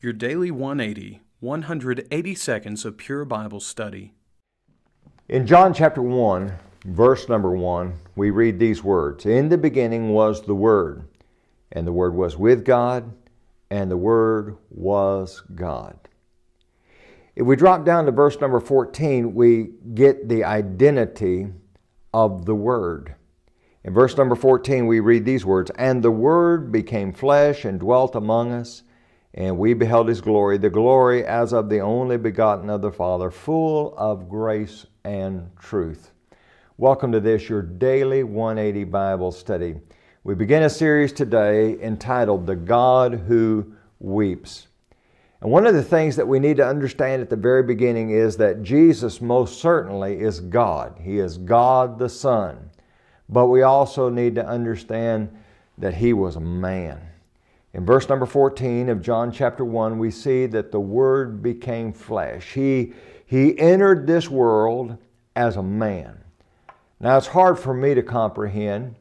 Your Daily 180, 180 seconds of pure Bible study. In John chapter 1, verse number 1, we read these words. In the beginning was the Word, and the Word was with God, and the Word was God. If we drop down to verse number 14, we get the identity of the Word. In verse number 14, we read these words, And the Word became flesh and dwelt among us, and we beheld His glory, the glory as of the only begotten of the Father, full of grace and truth. Welcome to this, your daily 180 Bible study. We begin a series today entitled, The God Who Weeps. And one of the things that we need to understand at the very beginning is that Jesus most certainly is God. He is God the Son. But we also need to understand that He was a man. In verse number 14 of John chapter 1, we see that the Word became flesh. He entered this world as a man. Now, it's hard for me to comprehend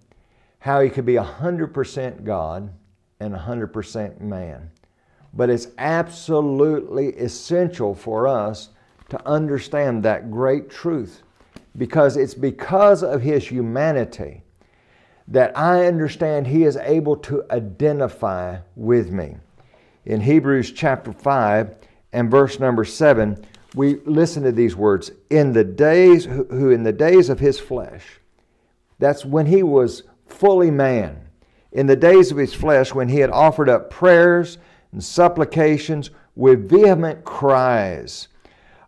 how He could be 100% God and 100% man. But it's absolutely essential for us to understand that great truth, because it's because of His humanity that I understand He is able to identify with me. In Hebrews chapter 5 and verse number 7, we listen to these words, in the days of His flesh, that's when He was fully man, in the days of His flesh, when He had offered up prayers and supplications with vehement cries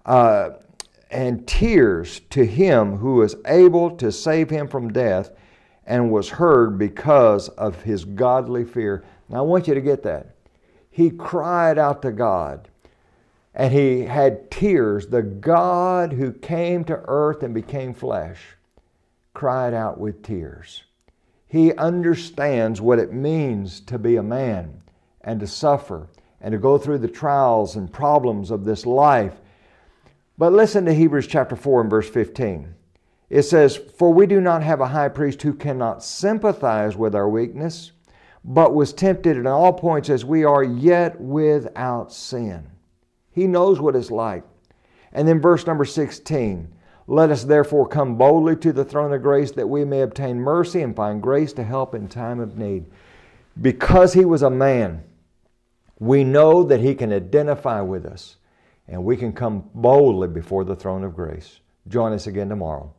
and tears to Him who was able to save him from death, and was heard because of His godly fear. Now I want you to get that. He cried out to God, and He had tears. The God who came to earth and became flesh cried out with tears. He understands what it means to be a man and to suffer and to go through the trials and problems of this life. But listen to Hebrews chapter 4 and verse 15. It says, For we do not have a high priest who cannot sympathize with our weakness, but was tempted in all points as we are, yet without sin. He knows what it's like. And then verse number 16, Let us therefore come boldly to the throne of grace, that we may obtain mercy and find grace to help in time of need. Because He was a man, we know that He can identify with us, and we can come boldly before the throne of grace. Join us again tomorrow.